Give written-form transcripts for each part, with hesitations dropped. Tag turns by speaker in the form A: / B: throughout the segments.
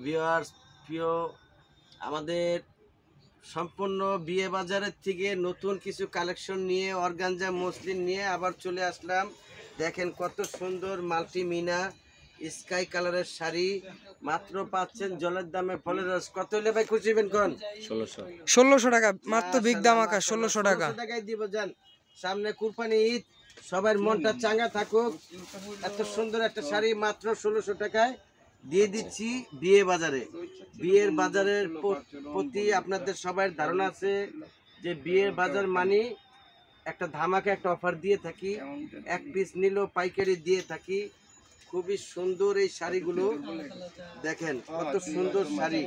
A: Viewers প্রিয় আমাদের সম্পূর্ণ বিয়ে বাজারের থেকে নতুন কিছু কালেকশন নিয়ে অর্গানজা মসলিন নিয়ে আবার চলে আসলাম। দেখেন কত সুন্দর মাল্টিমিনা স্কাই কালারের শাড়ি মাত্র পাচ্ছেন জলের দামে ফলের রস। কত হলে ভাই খুশি হবেন কোন?
B: 1600 টাকা মাত্র, বিগ ধামাকা 1600 টাকা।
A: 1600 টাকায় দিব যান। সামনে কুরবানি ঈদ, সবার মনটা চাঙ্গা থাকুক। এত সুন্দর একটা শাড়ি মাত্র 1600 টাকায় দিয়ে দিচ্ছি বিয়ে বাজারে। বিয়ের বাজারের প্রতি আপনাদের সবার ধারণা আছে যে বিয়ের বাজার মানে একটা ধামাকা, একটা অফার দিয়ে থাকি, এক পিস নিলেও পাইকারি দিয়ে থাকি। খুবই সুন্দর এই শাড়িগুলো দেখেন, কত সুন্দর শাড়ি।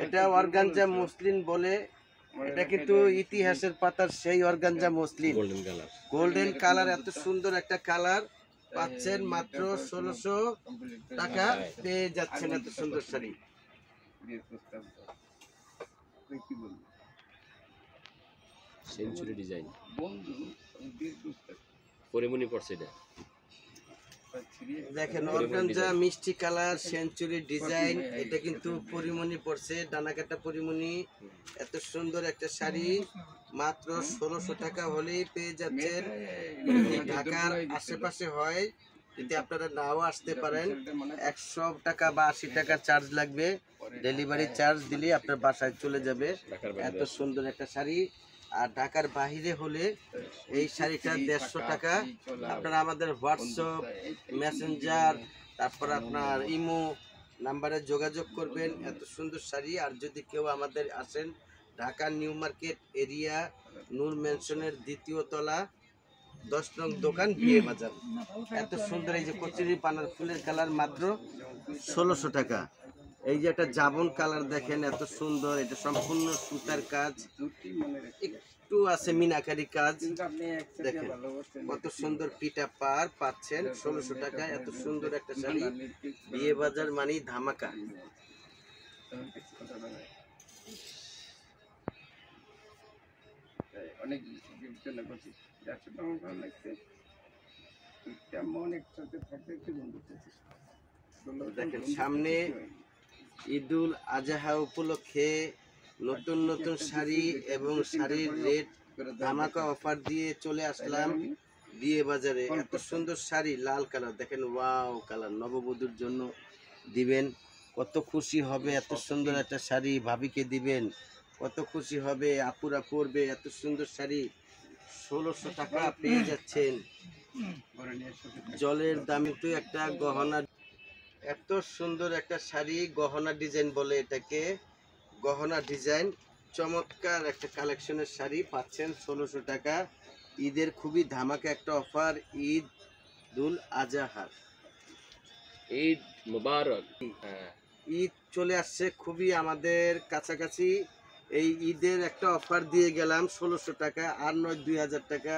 A: এটা অর্গানজা মসলিন বলে, এটা কিন্তু ইতিহাসের পাতার সেই অর্গানজা মসলিন, গোল্ডেন কালার। এত সুন্দর একটা কালার পাচ্ছেন মাত্র 1600 টাকা পেয়ে যাচ্ছেন এত সুন্দর শাড়ি।
C: সেঞ্চুরি ডিজাইন পরিমণি পড়ছে এটা
A: দেখেন অর্গানজা মিষ্টি কালার সেঞ্চুরি ডিজাইন, এটা কিন্তু পরিমণি পড়ছে, ডানাকাটা পরিমণি। এত সুন্দর একটা শাড়ি মাত্র 1600 টাকা হলেই পেয়ে যাচ্ছেন। ঢাকার আশেপাশে হয়, যদি আপনারা নাও আসতে পারেন 100 টাকা বা 80 টাকা চার্জ লাগবে, ডেলিভারি চার্জ দিলে আপনার বাসায় চলে যাবে। এত সুন্দর একটা শাড়ি। আর ঢাকার বাহিরে হলে এই শাড়িটা 150 টাকা। আপনারা আমাদের হোয়াটসঅ্যাপ, মেসেঞ্জার, তারপর আপনার ইমো নাম্বারে যোগাযোগ করবেন। এত সুন্দর শাড়ি। আর যদি কেউ আমাদের আসেন ঢাকা নিউ মার্কেট এরিয়া, নূর ম্যানশনের 2য় তলা, 10 নং দোকান, বিয়ে বাজার। এত সুন্দর এই যে কচুরি পানার ফুলের কালার মাত্র 1600 টাকা। এই যে একটা জাবন কালার দেখেন, এত সুন্দর। এটা সম্পূর্ণ সুতার কাজ, একটু আছে মিনাকারি কাজ। দেখেন কত সুন্দর পিটা পার পাচ্ছেন 1600 টাকায়। এত সুন্দর একটা শাড়ি, বিয়ে বাজার মানে ধামাকা। দেখেন সামনে ঈদুল আজহা উপলক্ষে নতুন নতুন শাড়ি এবং শাড়ির রেট ধামাকা অফার দিয়ে চলে আসলাম বিয়ে বাজারে। এত সুন্দর শাড়ি, লাল কালার দেখেন, ওয়াও কালার। নববধূর জন্য দিবেন, কত খুশি হবে। এত সুন্দর একটা শাড়ি ভাবিকে দিবেন, কত খুশি হবে, আপুরা পরবে। এত সুন্দর শাড়ি 1600 টাকা পেয়ে যাচ্ছেন। জলের দামে তো একটা গহনা। এত সুন্দর একটা শাড়ি, গহনা ডিজাইন বলে এটাকে, গহনা ডিজাইন। চমৎকার একটা কালেকশনের শাড়ি পাচ্ছেন 1600 টাকা। ঈদের খুবই ধামাকা একটা অফার, ঈদুল আজহার,
C: ঈদ মুবারক।
A: ঈদ চলে আসছে খুবই আমাদের কাছাকাছি। এই ঈদের একটা অফার দিয়ে গেলাম 1600 টাকা, আর নয় 2000 টাকা।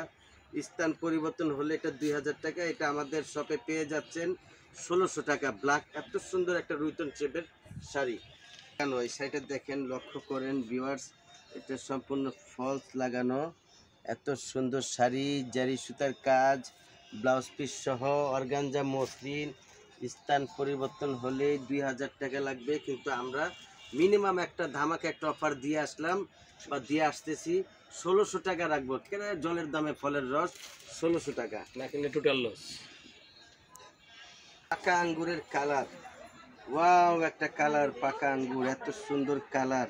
A: স্থান পরিবর্তন হলে এটা 2000 টাকা। এটা আমাদের শপে পেয়ে যাচ্ছেন 1600 টাকা। ব্ল্যাক, এত সুন্দর একটা রুইটন শেপের শাড়ি। কেন এই শাড়িটা দেখেন, লক্ষ্য করেন ভিউয়ার্স, এটা সম্পূর্ণ ফলস লাগানো। এত সুন্দর শাড়ি, জারি সুতার কাজ, ব্লাউজ পিস সহ, অর্গানজা মসলিন। স্থান পরিবর্তন হলে 2000 টাকা লাগবে, কিন্তু আমরা মিনিমাম একটা ধামাকা একটা অফার দিয়ে আসলাম বা দিয়ে আসতেছি। 1600 টাকা রাখবো। কেন? জলের দামে ফলের রস, 1600 টাকা
C: না কিনলে টোটাল লস।
A: পাকা আঙ্গুরের কালার, ওয়াও একটা কালার, পাকা আঙ্গুর, এত সুন্দর কালার।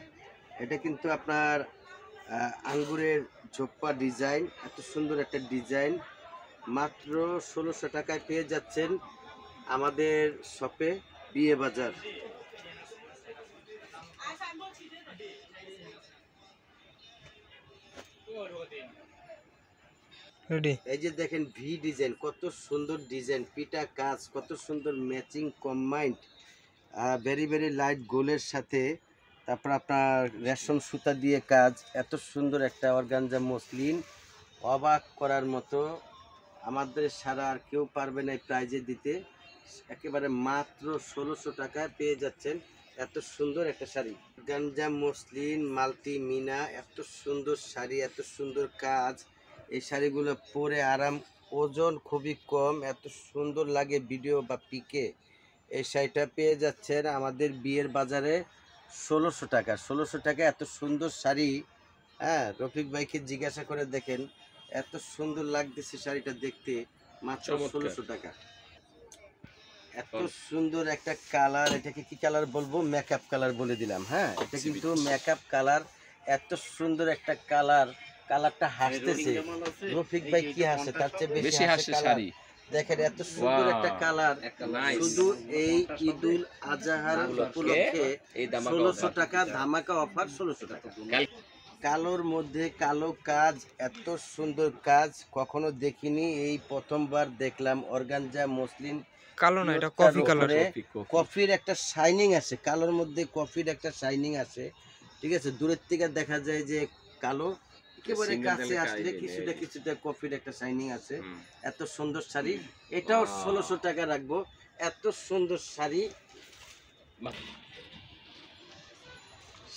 A: এটা কিন্তু আপনার আঙ্গুরের ঝোপ্পা ডিজাইন, এত সুন্দর একটা ডিজাইন। মাত্র 1600 টাকায় পেয়ে যাচ্ছেন আমাদের শপে, বিয়ে বাজার। এই যে দেখেন ভি ডিজাইন, কত সুন্দর ডিজাইন, পিটা কাজ, কত সুন্দর matching combined, very very light গোলের সাথে, তারপর আপনার রেশম সুতা দিয়ে কাজ। এত সুন্দর একটা অর্গানজা মসলিন, অবাক করার মতো। আমাদের সারা আর কেউ পারবে না এই প্রাইজে দিতে। একেবারে মাত্র 1600 টাকায় পেয়ে যাচ্ছেন এত সুন্দর একটা শাড়ি। অর্গানজা মসলিন মাল্টিমিনা, এত সুন্দর শাড়ি, এত সুন্দর কাজ। এই শাড়িগুলো পরে আরাম, ওজন খুবই কম, এত সুন্দর লাগে ভিডিও বা পিকে। এই শাড়িটা পেয়ে যাচ্ছেন আমাদের বিয়ের বাজারে ১৬০০ টাকা। ১৬০০ টাকা এত সুন্দর শাড়ি। হ্যাঁ, রফিক ভাইকে জিজ্ঞাসা করে দেখেন, এত সুন্দর লাগতেছে শাড়িটা দেখতে, মাত্র
C: চমৎকার।
A: ১৬০০ টাকা। এত সুন্দর একটা কালার, এটাকে কি কালার বলবো, মেকআপ কালার বলে দিলাম। হ্যাঁ, এটা কিন্তু মেকআপ কালার, এত সুন্দর একটা কালার। কালারটা হাসতেছে, রফিক ভাই কি হাসে, তার চেয়ে বেশি হাসে কালার। দেখেন এত সুন্দর একটা কালার, শুধু এই ঈদুল আজহার উপলক্ষে ১৬০০ টাকা ধামাকা অফার, ১৬০০ টাকা। কালোর মধ্যে কালো কাজ, এত সুন্দর কাজ কখনো দেখিনি, এই প্রথমবার দেখলাম। অর্গানজা মসলিন,
B: কালো না, এটা কফি কালার।
A: কফির একটা শাইনিং আছে, কালোর মধ্যে কফির একটা শাইনিং আছে। ঠিক আছে, দূরের থেকে দেখা যায় যে কালো, একেবারে কাছে আসলে কিছুটা কিছুটা কফির একটা শাইনিং আছে। এত সুন্দর শাড়ি, এটাও ১৬০০ টাকা রাখবো। এত সুন্দর শাড়ি,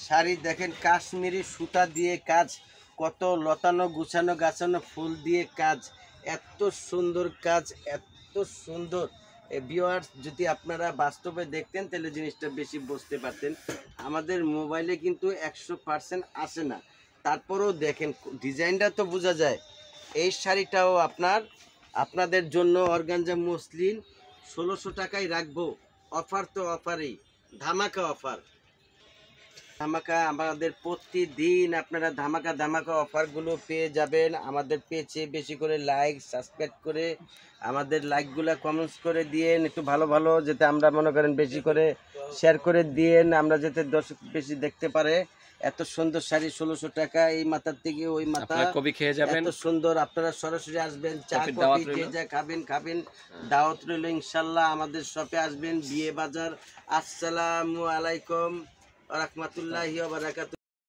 A: শাড়ি দেখেন কাশ্মীরি সুতা দিয়ে কাজ, কত লতানো গুছানো গাছানো ফুল দিয়ে কাজ, এত সুন্দর কাজ, এত সুন্দর। ভিউয়ার্স, যদি আপনারা বাস্তবে দেখতেন তাহলে জিনিসটা বেশি বুঝতে পারতেন। আমাদের মোবাইলে কিন্তু ১০০% আসে না, তারপরেও দেখেন ডিজাইনটা তো বোঝা যায়। এই শাড়িটাও আপনাদের জন্য অর্গানজা মসলিন ১৬০০ টাকায় রাখবো। অফার তো অফারই, ধামাকা অফার। ধামাকা, আমাদের প্রতিদিন আপনারা ধামাকা ধামাকা অফারগুলো পেয়ে যাবেন। আমাদের পেজে বেশি করে লাইক সাবস্ক্রাইব করে আমাদের লাইকগুলো কমেন্টস করে দিয়েন, একটু ভালো ভালো, যাতে আমরা মনে করেন বেশি করে শেয়ার করে দিয়েন, আমরা যাতে দর্শক বেশি দেখতে পারে। এত সুন্দর শাড়ি ১৬০০ টাকা, এই মাথার থেকে ওই মাথা,
C: কবি খেয়ে যাবেন।
A: এত সুন্দর। আপনারা সরাসরি আসবেন, চা কফি খেয়ে যা খাবেন, দাওয়াত রইল ইনশাল্লাহ। আমাদের শপে আসবেন, বিয়ে বাজার। আসসালামু আলাইকুম ওয়া রাহমাতুল্লাহি ওয়া বারাকাতুহু।